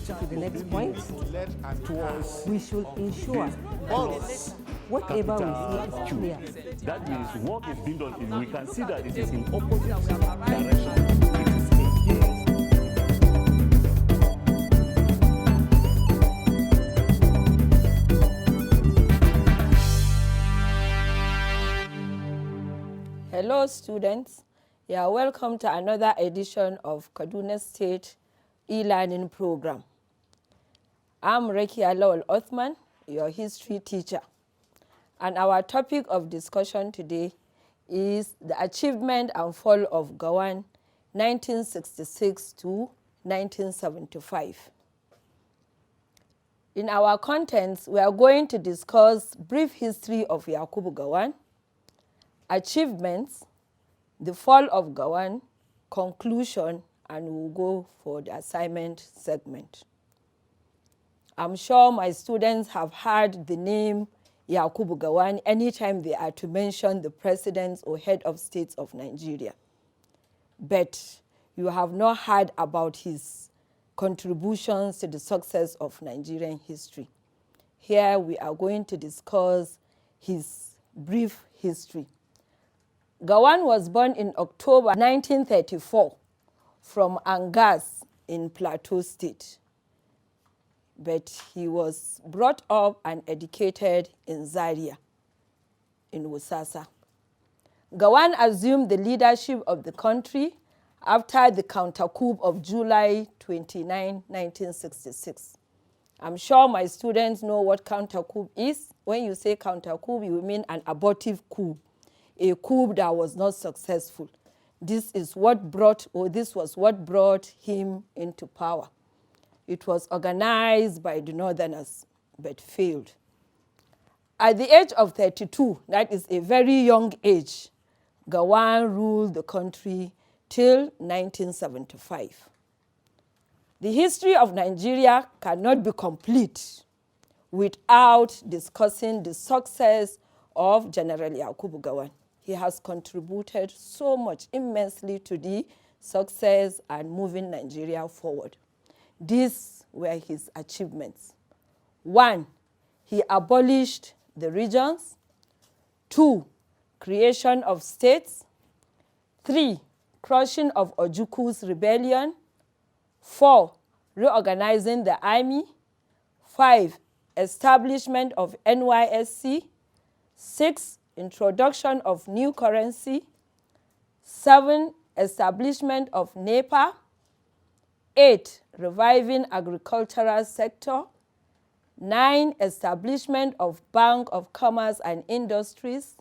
to the next point. We should ensure whatever we say is clear. That means work is being done. We can see that it is in opposite direction. Hello students, you are welcome to another edition of Kaduna State e-learning program. I'm Rekia Lawal Othman, your history teacher, and our topic of discussion today is the achievement and fall of Gowon 1966 to 1975. In our contents, we are going to discuss brief history of Yakubu Gowon, achievements, the fall of Gowon, conclusion, and we'll go for the assignment segment. I'm sure my students have heard the name Yakubu Gowon anytime they are to mention the presidents or head of states of Nigeria. But you have not heard about his contributions to the success of Nigerian history. Here we are going to discuss his brief history. Gowon was born in October 1934 from Angas in Plateau State, but he was brought up and educated in Zaria in Wusasa. Gowon assumed the leadership of the country after the counter-coup of July 29, 1966. I'm sure my students know what counter-coup is. When you say counter-coup, you mean an abortive coup. A coup that was not successful. This was what brought him into power. It was organized by the Northerners, but failed. At the age of 32, that is a very young age, Gowon ruled the country till 1975. The history of Nigeria cannot be complete without discussing the success of General Yakubu Gowon. He has contributed so much immensely to the success and moving Nigeria forward. These were his achievements. 1, he abolished the regions. 2, creation of states. 3, crushing of Ojuku's rebellion. 4, reorganizing the army. 5, establishment of NYSC. 6, introduction of new currency. 7, establishment of NEPA. 8, reviving agricultural sector. 9, establishment of Bank of Commerce and Industries.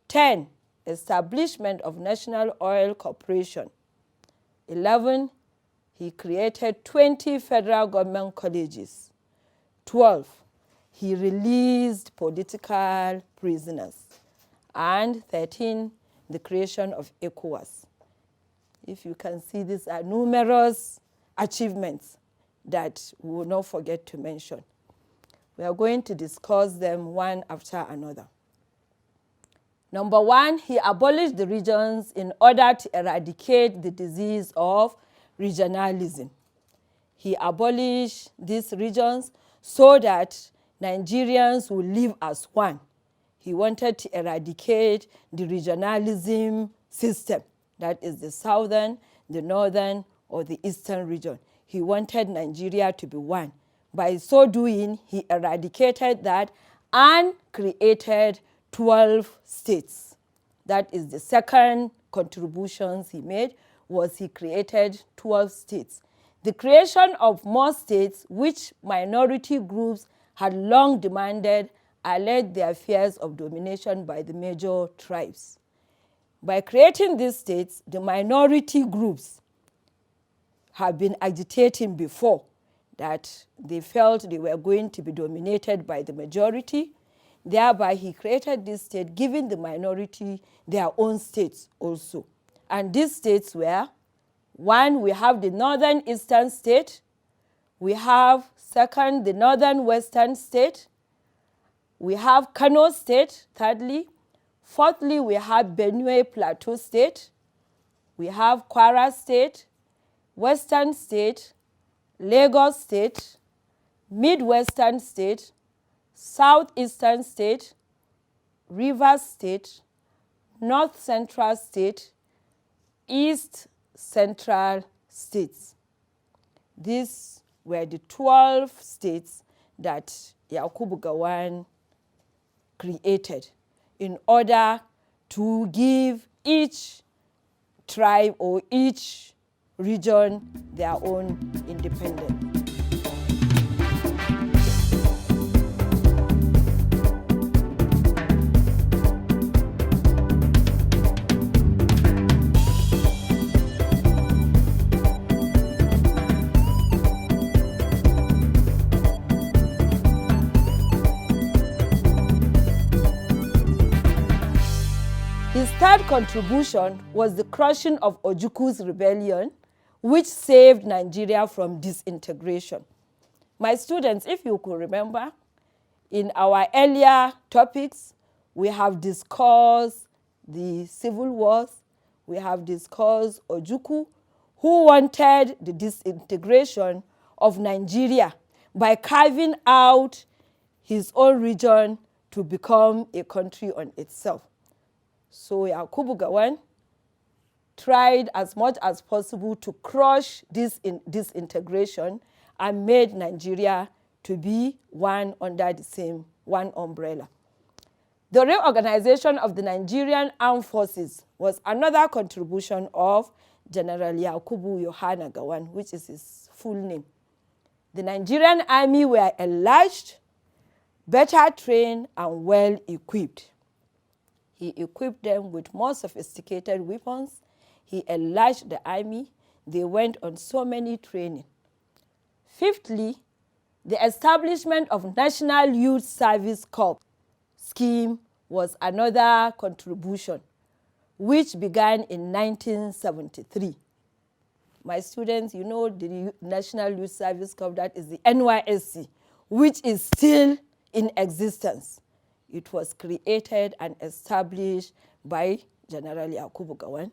10, establishment of National Oil Corporation. 11, he created 20 federal government colleges. 12, he released political prisoners. And 13, the creation of ECOWAS. If you can see, these are numerous achievements that we will not forget to mention. We are going to discuss them one after another. Number 1, he abolished the regions in order to eradicate the disease of regionalism. He abolished these regions so that Nigerians will live as one. He wanted to eradicate the regionalism system, that is the southern, the northern, or the eastern region. He wanted Nigeria to be one. By so doing, he eradicated that and created 12 states. That is the second contribution he made, was he created 12 states. The creation of more states, which minority groups had long demanded, allayed their fears of domination by the major tribes. By creating these states, the minority groups have been agitating before that they felt they were going to be dominated by the majority. Thereby, he created this state, giving the minority their own states also. And these states were, 1, we have the northern eastern state. We have, 2nd, the northern western state. We have Kano State, thirdly. 4thly, we have Benue Plateau State. We have Kwara State, Western State, Lagos State, Midwestern State, Southeastern State, Rivers State, North Central State, East Central States. These were the 12 states that Yakubu Gowon created in order to give each tribe or each region their own independence. His third contribution was the crushing of Ojuku's rebellion, which saved Nigeria from disintegration. My students, if you could remember, in our earlier topics, we have discussed the civil wars, we have discussed Ojuku, who wanted the disintegration of Nigeria by carving out his own region to become a country on itself. So Yakubu Gowon tried as much as possible to crush this disintegration and made Nigeria to be one under the same one umbrella. The reorganization of the Nigerian Armed Forces was another contribution of General Yakubu Yohana Gowon, which is his full name. The Nigerian army were enlarged, better trained, and well equipped. He equipped them with more sophisticated weapons. He enlarged the army. They went on so many training. Fifthly, the establishment of National Youth Service Corps scheme was another contribution, which began in 1973. My students, you know the National Youth Service Corps, that is the NYSC, which is still in existence. It was created and established by General Yakubu Gowon.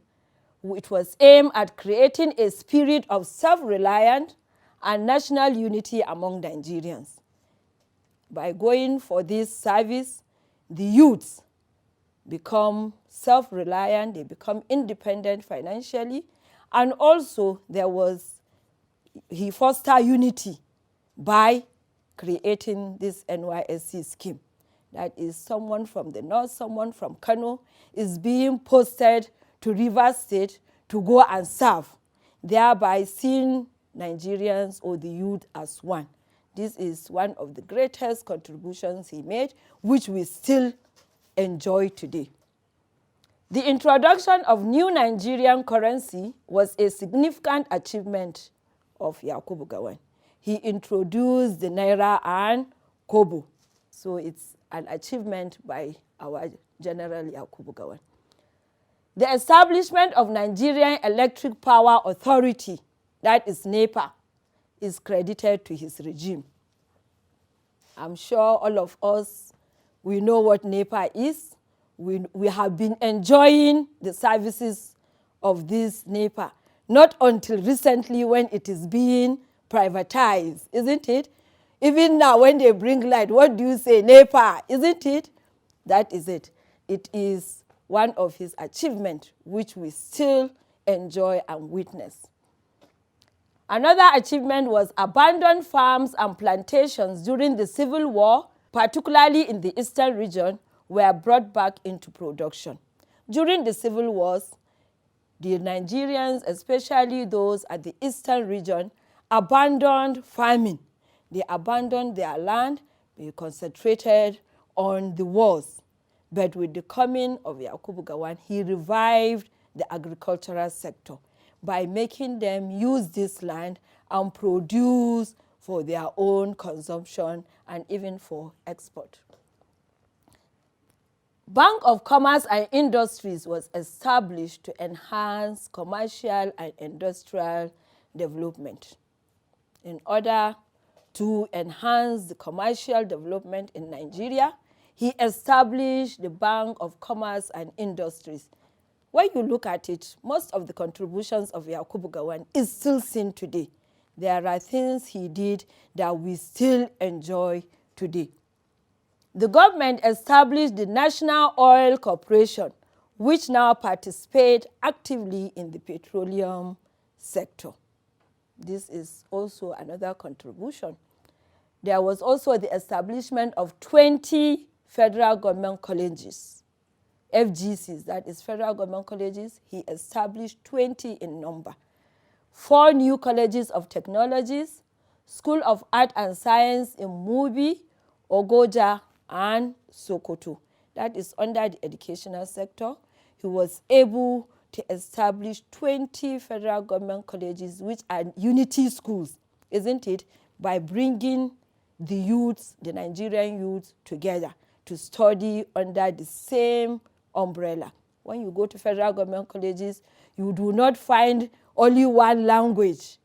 It was aimed at creating a spirit of self-reliance and national unity among Nigerians. By going for this service, the youths become self-reliant, they become independent financially, and also he fostered unity by creating this NYSC scheme. That is, someone from the north, someone from Kano is being posted to Rivers State to go and serve, thereby seeing Nigerians or the youth as one. This is one of the greatest contributions he made, which we still enjoy today. The introduction of new Nigerian currency was a significant achievement of Yakubu Gowon. He introduced the Naira and Kobo. So it's an achievement by our General Yakubu Gowon. The establishment of Nigerian Electric Power Authority, that is NEPA, is credited to his regime. I'm sure all of us, we know what NEPA is. We have been enjoying the services of this NEPA, not until recently when it is being privatized, isn't it? Even now when they bring light, what do you say? NEPA, isn't it? That is it. It is one of his achievements which we still enjoy and witness. Another achievement was abandoned farms and plantations during the Civil War, particularly in the eastern region, were brought back into production. During the Civil Wars, the Nigerians, especially those at the eastern region, abandoned farming. They abandoned their land, they concentrated on the wars. But with the coming of Yakubu Gowon, he revived the agricultural sector by making them use this land and produce for their own consumption and even for export. Bank of Commerce and Industries was established to enhance commercial and industrial development. In order to enhance the commercial development in Nigeria, he established the Bank of Commerce and Industries. When you look at it, most of the contributions of Yakubu Gowon is still seen today. there are things he did that we still enjoy today. The government established the National Oil Corporation, which now participates actively in the petroleum sector. This is also another contribution. There was also the establishment of 20 federal government colleges, FGCs, that is federal government colleges. He established 20 in number. 4 new colleges of technologies, School of Art and Science in Mubi, Ogoja, and Sokoto. That is under the educational sector. He was able to establish 20 federal government colleges, which are unity schools, isn't it? By bringing the youths, the Nigerian youths, together to study under the same umbrella. When you go to federal government colleges, you do not find only one language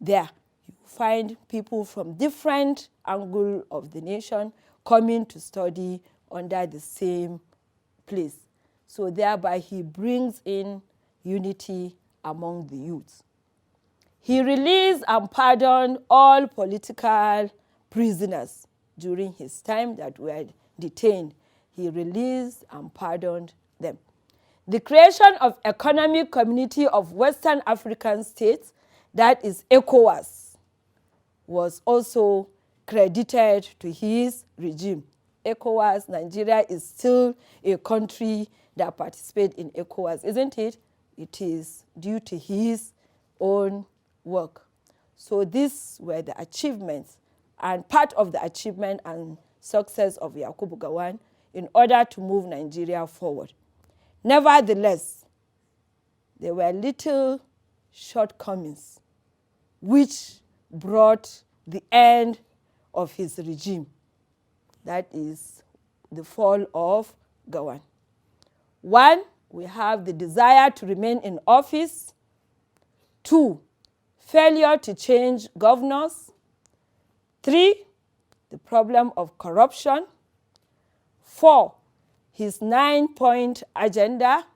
there. You find people from different angles of the nation coming to study under the same place. So thereby he brings in unity among the youths. He released and pardoned all political prisoners during his time that were detained. He released and pardoned them. The creation of Economic Community of Western African States, that is ECOWAS, was also credited to his regime. ECOWAS, Nigeria is still a country that participates in ECOWAS, isn't it? It is due to his own work. So these were the achievements and part of the achievement and success of Yakubu Gowon in order to move Nigeria forward. Nevertheless, there were little shortcomings which brought the end of his regime. That is the fall of Gowon. 1, we have the desire to remain in office. 2, failure to change governors. 3, the problem of corruption. 4, his 9-point agenda.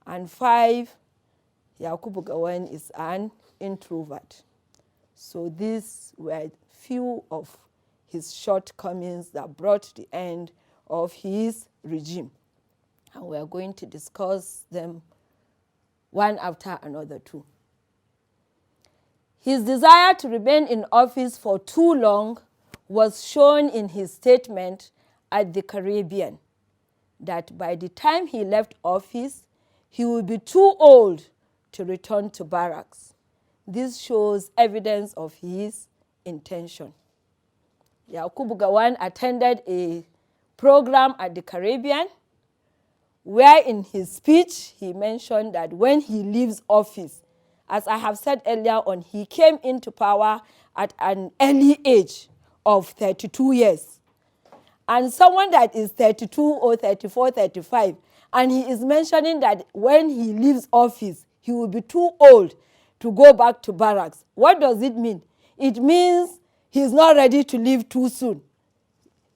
And 5, Yakubu Gowon is an introvert. So these were few of his shortcomings that brought the end of his regime. And we are going to discuss them one after another too. His desire to remain in office for too long was shown in his statement at the Caribbean, that by the time he left office, he would be too old to return to barracks. This shows evidence of his intention. Yakubu Gowon attended a program at the Caribbean where in his speech he mentioned that when he leaves office, as I have said earlier on, he came into power at an early age of 32 years. And someone that is 32 or 34, 35, and he is mentioning that when he leaves office, he will be too old to go back to barracks. What does it mean? It means he's not ready to leave too soon.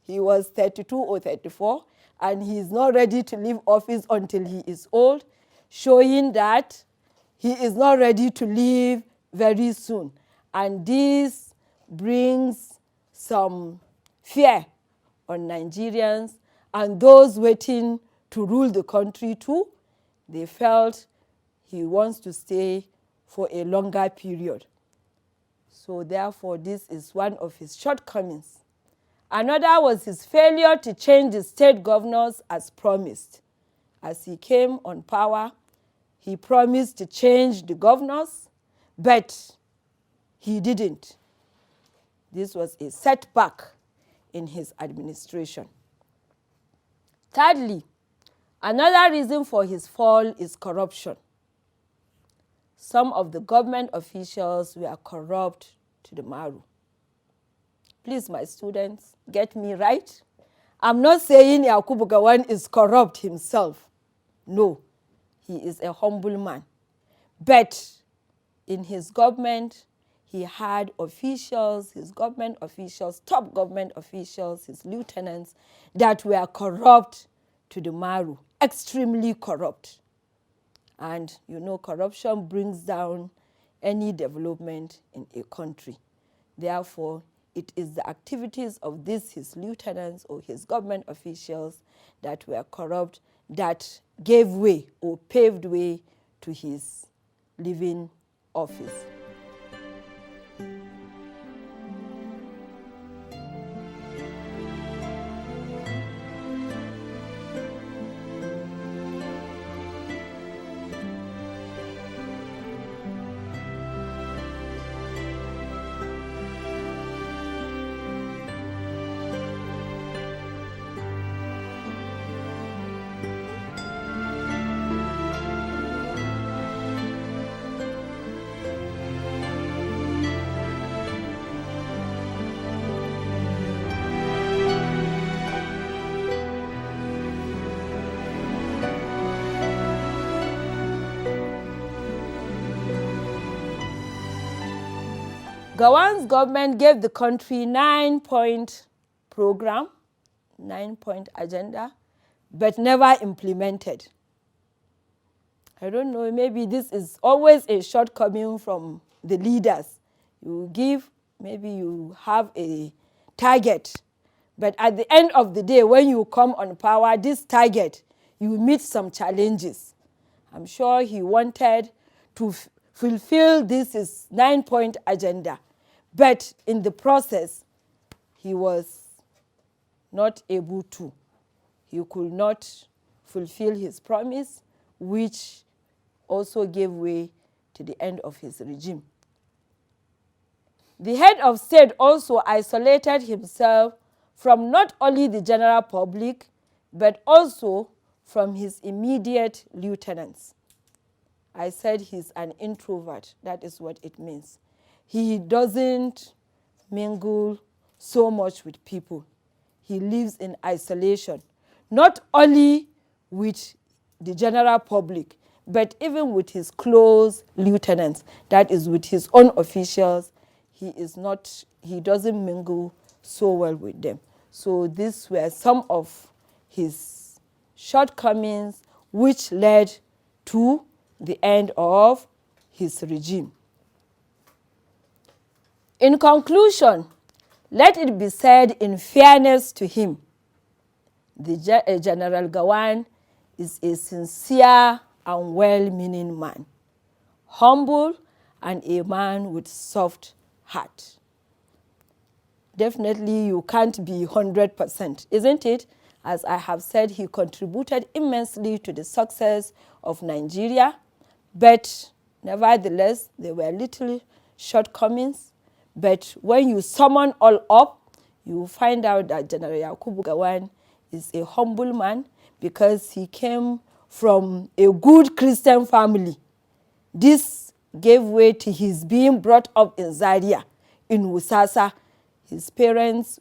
He was 32 or 34, and he's not ready to leave office until he is old, showing that he is not ready to leave very soon. And this brings some fear on Nigerians and those waiting to rule the country too. They felt he wants to stay for a longer period. So therefore, this is one of his shortcomings. Another was his failure to change the state governors as promised. As he came on power, he promised to change the governors, but he didn't. This was a setback in his administration. Thirdly, another reason for his fall is corruption. Some of the government officials were corrupt to the marrow. Please, my students, get me right. I'm not saying Yakubu Gowon is corrupt himself. No, he is a humble man. But in his government, he had officials, his government officials, top government officials, his lieutenants, that were corrupt to the marrow, extremely corrupt. And you know, corruption brings down any development in a country. Therefore, it is the activities of these his lieutenants or his government officials that were corrupt that gave way or paved way to his leaving office. Gowon's government gave the country 9-point program, 9-point agenda, but never implemented. I don't know, maybe this is always a shortcoming from the leaders. You give, maybe you have a target, but at the end of the day, when you come on power, this target, you meet some challenges. I'm sure he wanted to fulfill this 9-point agenda, but in the process, he was not able to. He could not fulfill his promise, which also gave way to the end of his regime. The head of state also isolated himself from not only the general public, but also from his immediate lieutenants. I said he's an introvert. That is what it means. He doesn't mingle so much with people. He lives in isolation, not only with the general public, but even with his close lieutenants, that is with his own officials. He doesn't mingle so well with them. So these were some of his shortcomings which led to the end of his regime. In conclusion, let it be said in fairness to him, General Gowon is a sincere and well-meaning man, humble and a man with soft heart. Definitely you can't be 100%, isn't it? As I have said, he contributed immensely to the success of Nigeria, but nevertheless, there were little shortcomings. But when you summon all up, you find out that General Yakubu Gowon is a humble man because he came from a good Christian family. This gave way to his being brought up in Zaria, in Wusasa. His parents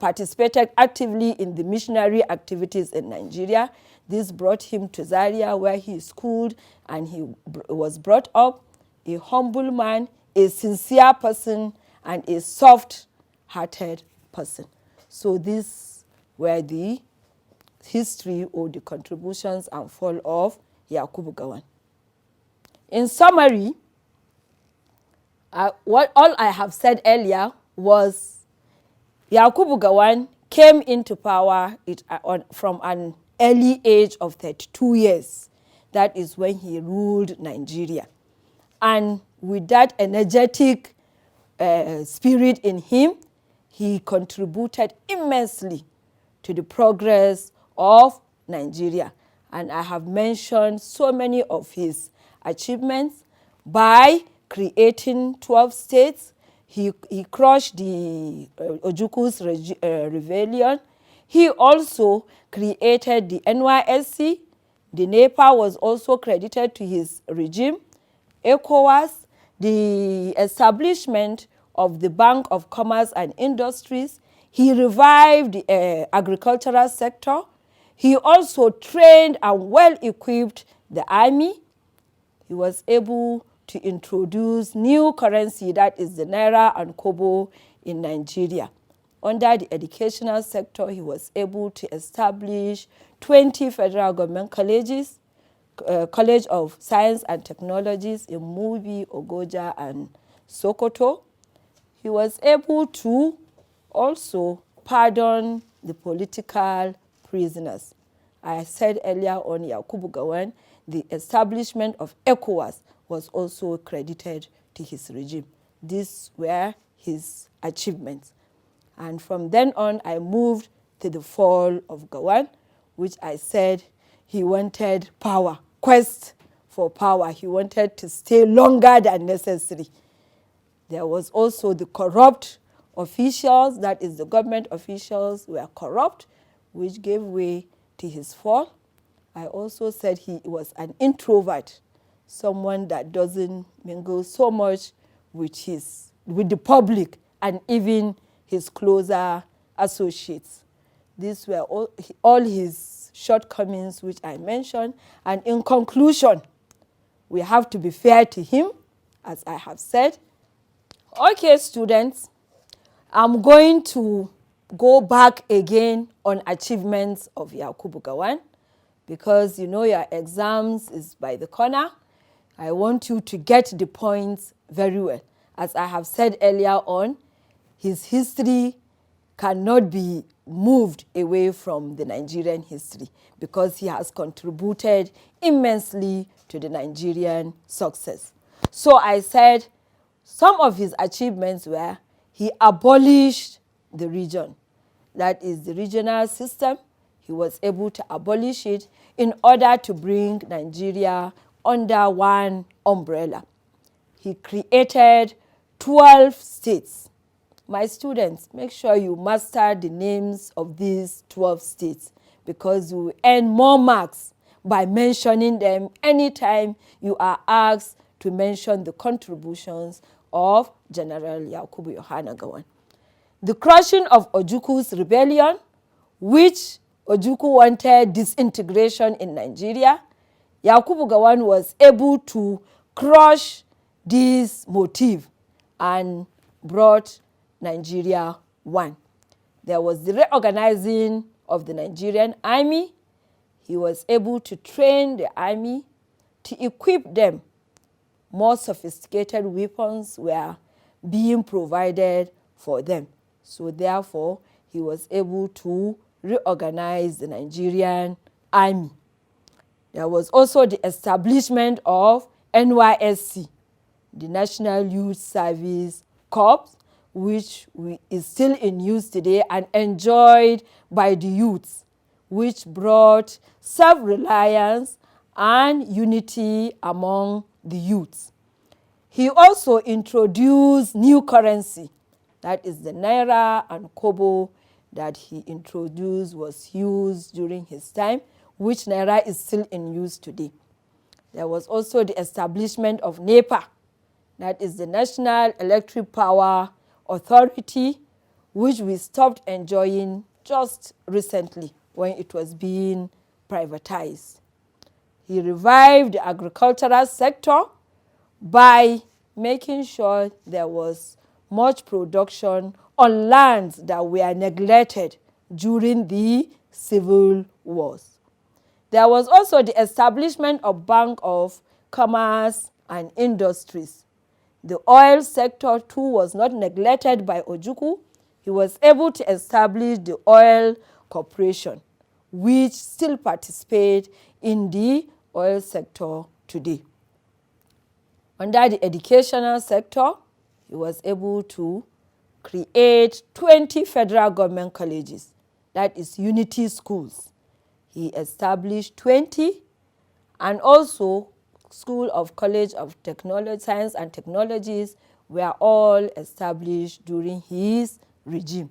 participated actively in the missionary activities in Nigeria. This brought him to Zaria, where he schooled and he was brought up a humble man, a sincere person, and a soft-hearted person. So these were the history or the contributions and fall of Yakubu Gowon. In summary, all I have said earlier was Yakubu Gowon came into power from an early age of 32 years. That is when he ruled Nigeria. And with that energetic spirit in him, he contributed immensely to the progress of Nigeria. And I have mentioned so many of his achievements by creating 12 states. He crushed the Ojuku's rebellion. He also created the NYSC. The NEPA was also credited to his regime. ECOWAS, the establishment of the Bank of Commerce and Industries. He revived the agricultural sector. He also trained and well-equipped the army. He was able to introduce new currency, that is the Naira and Kobo in Nigeria. Under the educational sector, he was able to establish 20 federal government colleges, College of Science and Technologies in Mubi, Ogoja, and Sokoto. He was able to also pardon the political prisoners. I said earlier on, Yakubu Gowon, the establishment of ECOWAS was also credited to his regime. These were his achievements. And from then on, I moved to the fall of Gowon, which I said he wanted power, quest for power. He wanted to stay longer than necessary. There was also the corrupt officials, that is the government officials were corrupt, which gave way to his fall. I also said he was an introvert, someone that doesn't mingle so much with the public and even his closer associates. These were all his shortcomings which I mentioned. And in conclusion, we have to be fair to him, as I have said. Okay, students, I'm going to go back again on achievements of Yakubu Gowon, because you know your exams is by the corner. I want you to get the points very well. As I have said earlier on, his history cannot be moved away from the Nigerian history because he has contributed immensely to the Nigerian success. So I said some of his achievements were he abolished the region. That is the regional system. He was able to abolish it in order to bring Nigeria under one umbrella. He created 12 states. My students, make sure you master the names of these 12 states because you will earn more marks by mentioning them anytime you are asked to mention the contributions of General Yakubu Yohana Gowon. The crushing of Ojuku's rebellion, which Ojukwu wanted disintegration in Nigeria, Yakubu Gowon was able to crush this motive and brought Nigeria one. There was the reorganizing of the Nigerian army. He was able to train the army, to equip them. More sophisticated weapons were being provided for them. So therefore, he was able to reorganize the Nigerian army. There was also the establishment of NYSC, the National Youth Service Corps, which is still in use today and enjoyed by the youths, which brought self-reliance and unity among the youths. He also introduced new currency, that is the Naira and Kobo that he introduced was used during his time, which Naira is still in use today. There was also the establishment of NEPA, that is the National Electric Power Authority, which we stopped enjoying just recently when it was being privatized. He revived the agricultural sector by making sure there was much production on lands that were neglected during the civil wars. There was also the establishment of Bank of Commerce and Industries. The oil sector too was not neglected by Ojukwu. He was able to establish the Oil Corporation, which still participates in the oil sector today. Under the educational sector, he was able to create 20 federal government colleges, that is unity schools. He established 20, and also School of College of Technology, Science and Technologies were all established during his regime.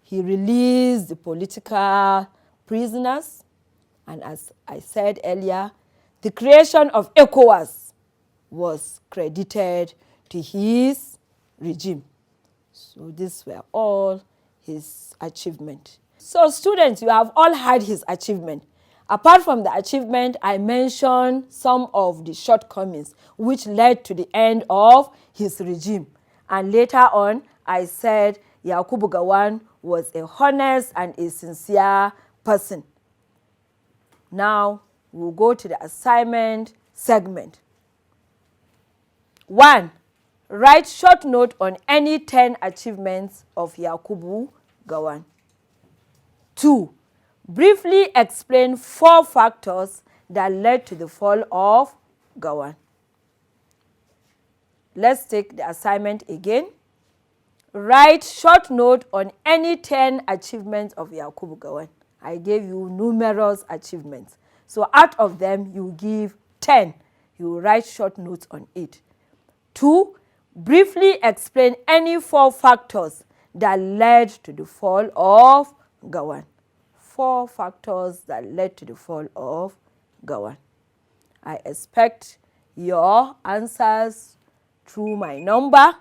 He released the political prisoners, and as I said earlier, the creation of ECOWAS was credited to his regime. So these were all his achievements. So students, you have all had his achievement. Apart from the achievement, I mentioned some of the shortcomings which led to the end of his regime. And later on, I said Yakubu Gowon was a honest and a sincere person. Now, We'll go to the assignment segment. 1. Write short note on any 10 achievements of Yakubu Gowon. 2. Briefly explain 4 factors that led to the fall of Gowon. Let's take the assignment again. Write short note on any 10 achievements of Yakubu Gowon. I gave you numerous achievements. So out of them, you give 10. You write short notes on it. 2. Briefly explain any 4 factors that led to the fall of Gowon. 4 factors that led to the fall of Gowon. I expect your answers through my number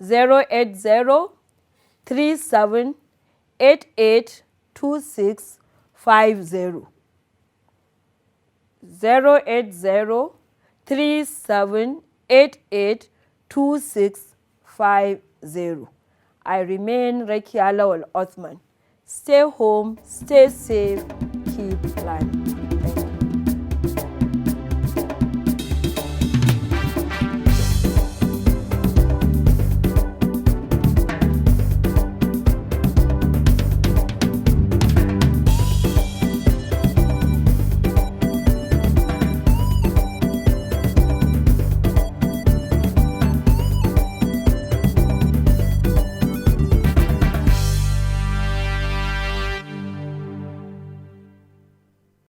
08037882650. 08037882650. I remain Rekia Lawal Othman. Stay home, stay safe, keep learning.